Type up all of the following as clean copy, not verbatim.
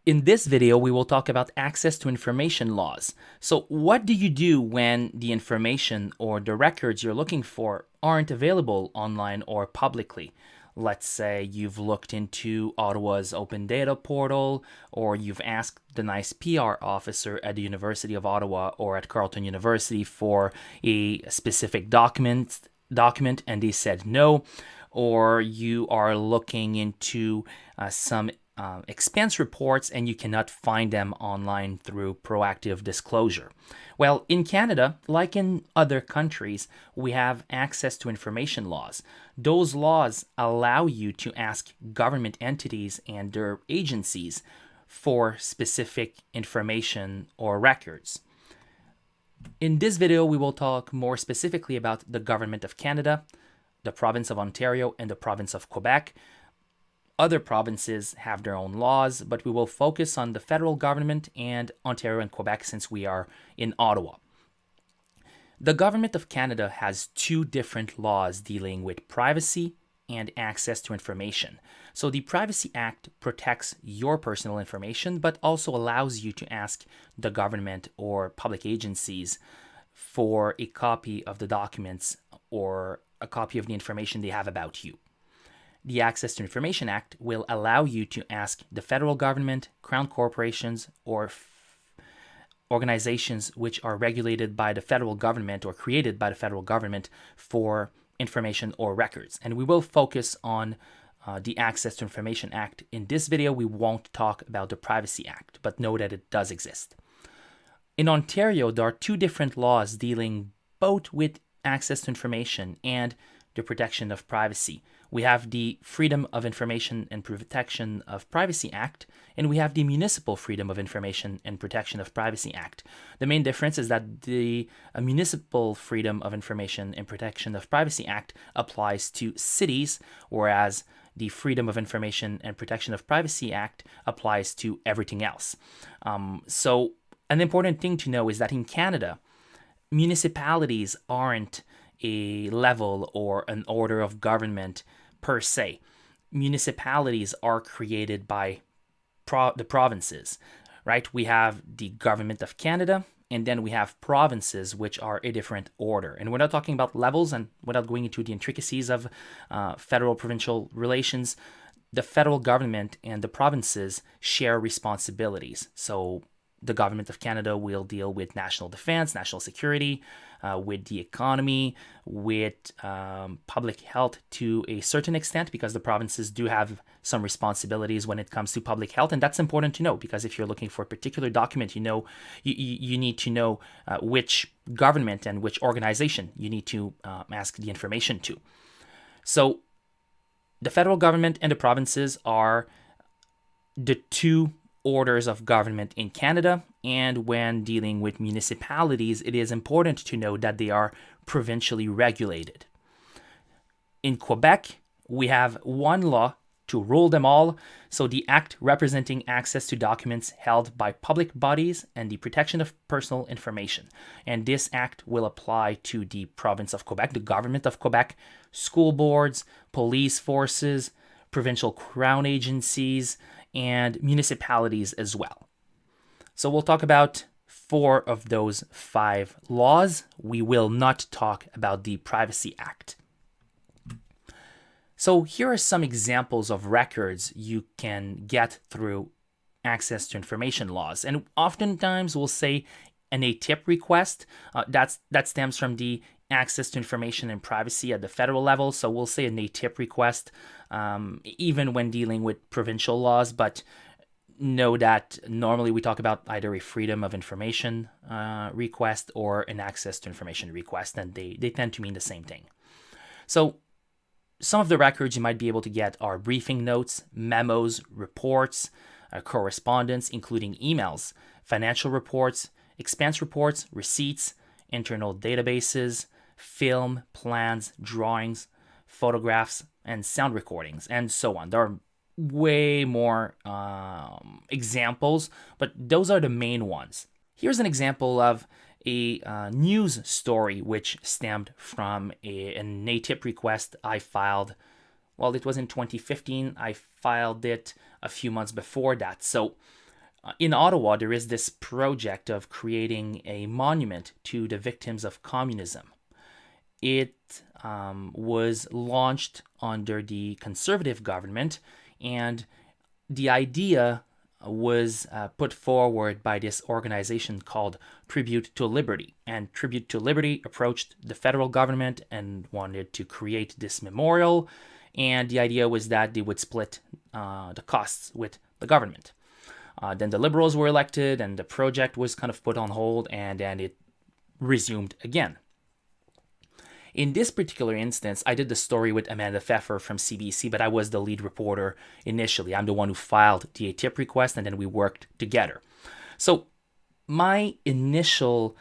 In this video, we will talk about access to information laws. So what do you do when the information or the records you're looking for aren't available online or publicly? Let's say you've looked into Ottawa's open data portal, or you've asked the nice PR officer at the University of Ottawa or at Carleton University for a specific document and they said no, or you are looking into some expense reports and you cannot find them online through proactive disclosure. Well, in Canada, like in other countries, we have access to information laws. Those laws allow you to ask government entities and their agencies for specific information or records. In this video, we will talk more specifically about the Government of Canada, the Province of Ontario, and the Province of Quebec. Other provinces have their own laws, but we will focus on the federal government and Ontario and Quebec since we are in Ottawa. The Government of Canada has two different laws dealing with privacy and access to information. So the Privacy Act protects your personal information, but also allows you to ask the government or public agencies for a copy of the documents or a copy of the information they have about you. The Access to Information Act will allow you to ask the federal government, crown corporations, or organizations which are regulated by the federal government or created by the federal government for information or records. And we will focus on the Access to Information Act. In this video, we won't talk about the Privacy Act, but know that it does exist. In Ontario, there are two different laws dealing both with access to information and the protection of privacy. We have the Freedom of Information and Protection of Privacy Act, and we have the Municipal Freedom of Information and Protection of Privacy Act. The main difference is that the Municipal Freedom of Information and Protection of Privacy Act applies to cities, whereas the Freedom of Information and Protection of Privacy Act applies to everything else. So an important thing to know is that in Canada, municipalities aren't a level or an order of government per se. Municipalities are created by the provinces, right? We have the Government of Canada, and then we have provinces, which are a different order. And we're not talking about levels, and without going into the intricacies of federal-provincial relations, the federal government and the provinces share responsibilities. So the Government of Canada will deal with national defense, national security, with the economy, with public health to a certain extent, because the provinces do have some responsibilities when it comes to public health. And that's important to know, because if you're looking for a particular document, you need to know which government and which organization you need to ask the information to. So the federal government and the provinces are the two orders of government in Canada, and when dealing with municipalities, it is important to know that they are provincially regulated. In Quebec, we have one law to rule them all, so the Act representing access to documents held by public bodies and the protection of personal information. And this Act will apply to the province of Quebec, the Government of Quebec, school boards, police forces, provincial crown agencies, and municipalities as well. So we'll talk about 4 of those 5 laws. We will not talk about the Privacy Act. So here are some examples of records you can get through access to information laws. And oftentimes we'll say an ATIP request. That stems from the Access to Information and Privacy at the federal level. So we'll say an ATIP request, even when dealing with provincial laws, but know that normally we talk about either a Freedom of Information request or an Access to Information request, and they tend to mean the same thing. So some of the records you might be able to get are briefing notes, memos, reports, correspondence, including emails, financial reports, expense reports, receipts, internal databases, film, plans, drawings, photographs, and sound recordings, and so on. There are way more examples, but those are the main ones. Here's an example of a news story which stemmed from an ATIP request I filed. Well, it was in 2015. I filed it a few months before that. So In Ottawa, there is this project of creating a monument to the victims of communism. It was launched under the Conservative government, and the idea was put forward by this organization called Tribute to Liberty. And Tribute to Liberty approached the federal government and wanted to create this memorial. And the idea was that they would split the costs with the government. Then the Liberals were elected, and the project was kind of put on hold, and then it resumed again. In this particular instance, I did the story with Amanda Pfeffer from CBC, but I was the lead reporter initially. I'm the one who filed the ATIP request, and then we worked together. So my initial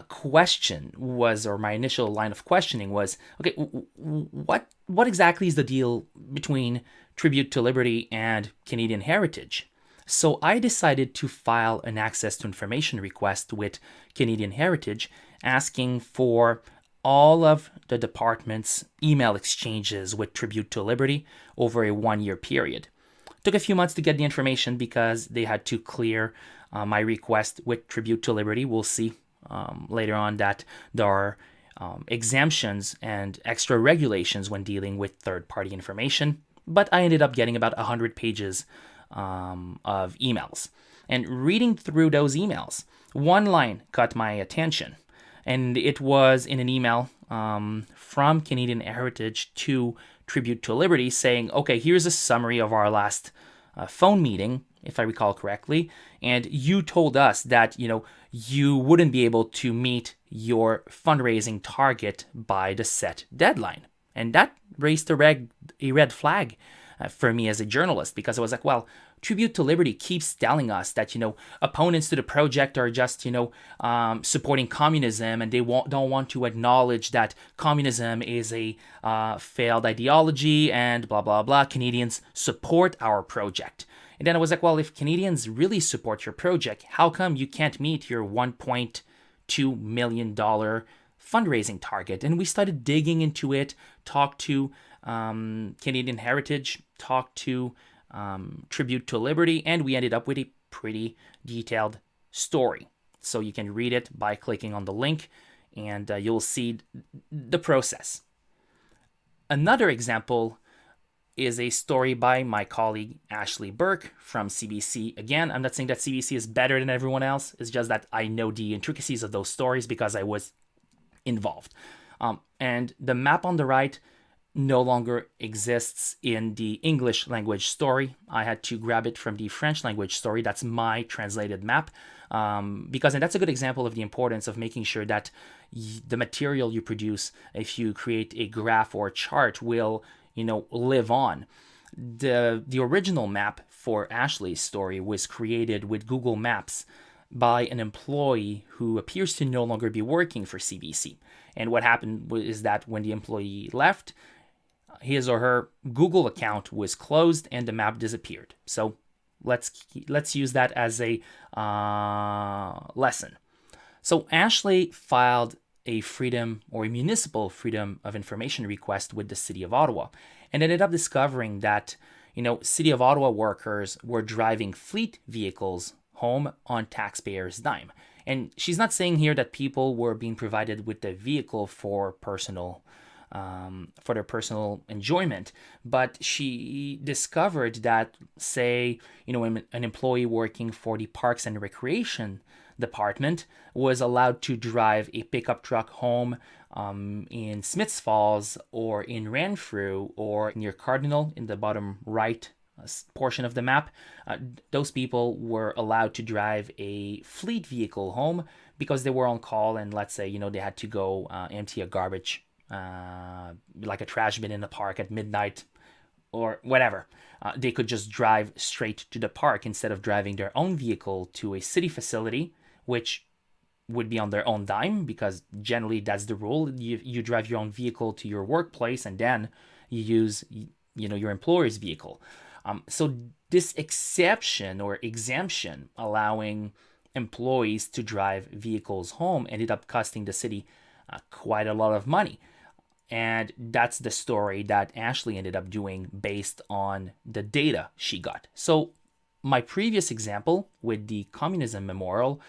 question was, or my initial line of questioning was, okay, what exactly is the deal between Tribute to Liberty and Canadian Heritage? So I decided to file an access to information request with Canadian Heritage, asking for all of the department's email exchanges with Tribute to Liberty over a 1-year period. It took a few months to get the information because they had to clear my request with Tribute to Liberty. We'll see later on that there are exemptions and extra regulations when dealing with third-party information, but I ended up getting about 100 pages of emails. And reading through those emails, one line caught my attention. And it was in an email from Canadian Heritage to Tribute to Liberty saying, okay, here's a summary of our last phone meeting, if I recall correctly. And you told us that, you wouldn't be able to meet your fundraising target by the set deadline. And that raised a red flag for me as a journalist, because I was like, well, Tribute to Liberty keeps telling us that, opponents to the project are just, supporting communism, and they don't want to acknowledge that communism is a failed ideology and blah, blah, blah. Canadians support our project. And then I was like, well, if Canadians really support your project, how come you can't meet your $1.2 million fundraising target? And we started digging into it, talked to Canadian Heritage, talked to Tribute to Liberty, and we ended up with a pretty detailed story. So you can read it by clicking on the link, and you'll see the process. Another example is a story by my colleague Ashley Burke from CBC. Again, I'm not saying that CBC is better than everyone else. It's just that I know the intricacies of those stories because I was involved. And the map on the right no longer exists in the English language story. I had to grab it from the French language story. That's my translated map. And that's a good example of the importance of making sure that the material you produce, if you create a graph or a chart, will, live on. The original map for Ashley's story was created with Google Maps by an employee who appears to no longer be working for CBC. And what happened is that when the employee left, his or her Google account was closed and the map disappeared. So let's use that as a lesson. So Ashley filed a municipal freedom of information request with the City of Ottawa, and ended up discovering that City of Ottawa workers were driving fleet vehicles home on taxpayers' dime. And she's not saying here that people were being provided with the vehicle for their personal enjoyment, but she discovered that, say, an employee working for the Parks and Recreation Department was allowed to drive a pickup truck home in Smiths Falls or in Renfrew or near Cardinal in the bottom right portion of the map. Those people were allowed to drive a fleet vehicle home because they were on call, and let's say they had to go empty a garbage like a trash bin in the park at midnight or whatever. They could just drive straight to the park instead of driving their own vehicle to a city facility, which would be on their own dime, because generally that's the rule. You drive your own vehicle to your workplace and then you use your employer's vehicle. So this exception or exemption allowing employees to drive vehicles home ended up costing the city quite a lot of money. And that's the story that Ashley ended up doing based on the data she got. So my previous example with the communism memorial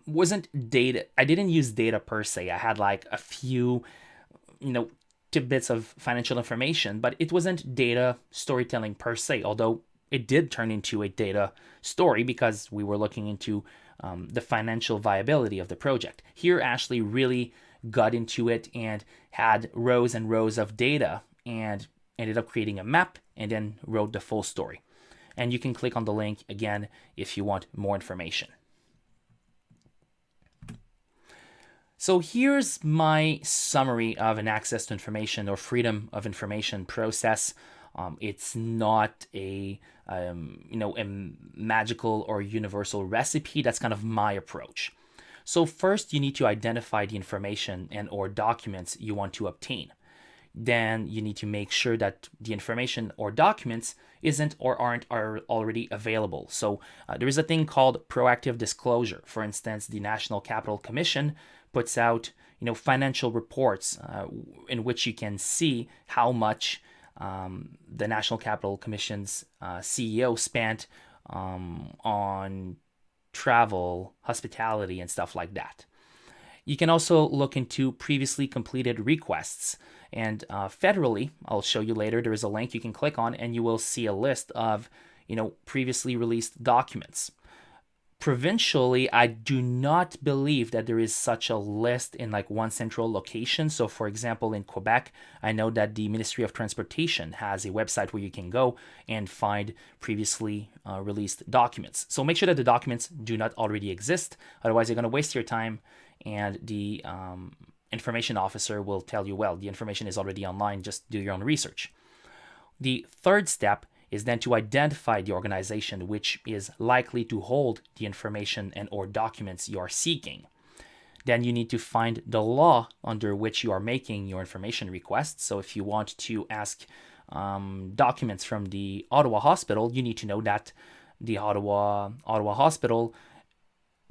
wasn't data. I didn't use data per se. I had like a few, tidbits of financial information, but it wasn't data storytelling per se, although it did turn into a data story because we were looking into the financial viability of the project. Here, Ashley really got into it and had rows and rows of data and ended up creating a map and then wrote the full story. And you can click on the link again if you want more information. So here's my summary of an access to information or freedom of information process. It's not a magical or universal recipe. That's kind of my approach. So first, you need to identify the information and or documents you want to obtain. Then you need to make sure that the information or documents isn't or aren't already available. So there is a thing called proactive disclosure. For instance, the National Capital Commission puts out financial reports in which you can see how much the National Capital Commission's CEO spent on travel, hospitality, and stuff like that. You can also look into previously completed requests. And federally, I'll show you later, there is a link you can click on and you will see a list of, previously released documents. Provincially, I do not believe that there is such a list in like one central location. So for example, in Quebec, I know that the Ministry of Transportation has a website where you can go and find previously released documents. So make sure that the documents do not already exist. Otherwise, you're going to waste your time and the information officer will tell you, well, the information is already online, just do your own research. The third step is then to identify the organization which is likely to hold the information and or documents you are seeking. Then you need to find the law under which you are making your information request. So if you want to ask documents from the Ottawa Hospital, you need to know that the Ottawa Hospital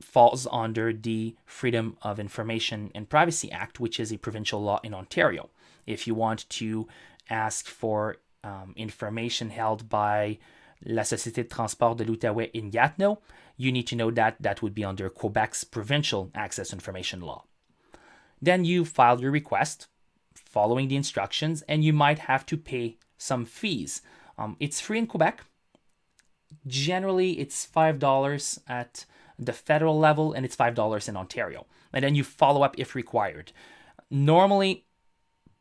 falls under the Freedom of Information and Privacy Act, which is a provincial law in Ontario. If you want to ask for information held by La Société de Transport de l'Outaouais in Gatineau, you need to know that that would be under Quebec's provincial access information law. Then you file your request following the instructions, and you might have to pay some fees. It's free in Quebec. Generally, it's $5 at the federal level, and it's $5 in Ontario. And then you follow up if required. Normally,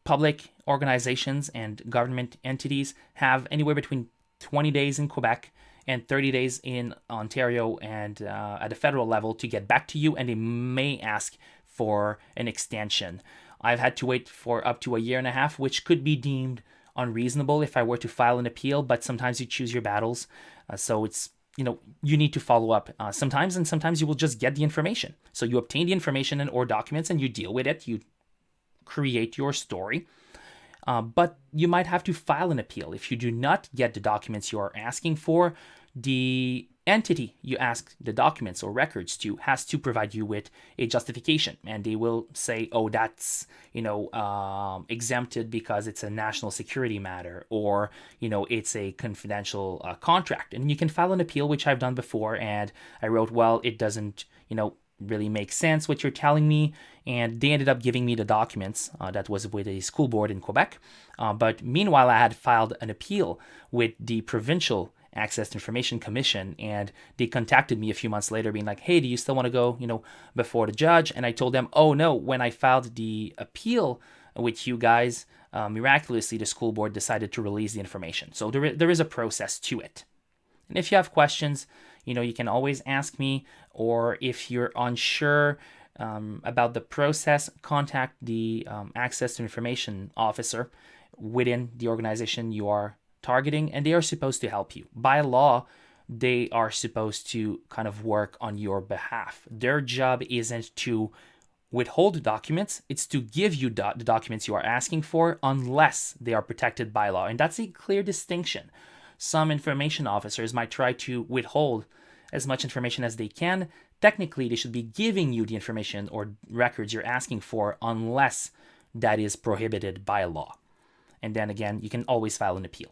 public organizations and government entities have anywhere between 20 days in Quebec and 30 days in Ontario and at the federal level to get back to you, and they may ask for an extension. I've had to wait for up to a year and a half, which could be deemed unreasonable if I were to file an appeal, but sometimes you choose your battles. So it's, you need to follow up sometimes, and sometimes you will just get the information. So you obtain the information and or documents and you deal with it. You create your story. But you might have to file an appeal. If you do not get the documents you are asking for, the entity you ask the documents or records to has to provide you with a justification. And they will say, oh, that's, exempted because it's a national security matter, or, it's a confidential contract. And you can file an appeal, which I've done before. And I wrote, well, it doesn't, really make sense what you're telling me, and they ended up giving me the documents that was with a school board in Quebec. But meanwhile, I had filed an appeal with the Provincial Access to Information Commission, and they contacted me a few months later being like, hey, do you still want to go before the judge? And I told them, oh no, when I filed the appeal with you guys, miraculously the school board decided to release the information. So there is a process to it. And if you have questions, you can always ask me, or if you're unsure about the process, contact the Access to Information officer within the organization you are targeting, and they are supposed to help you. By law, they are supposed to kind of work on your behalf. Their job isn't to withhold documents, it's to give you the documents you are asking for unless they are protected by law. And that's a clear distinction. Some information officers might try to withhold as much information as they can. Technically, they should be giving you the information or records you're asking for unless that is prohibited by law. And then again, you can always file an appeal.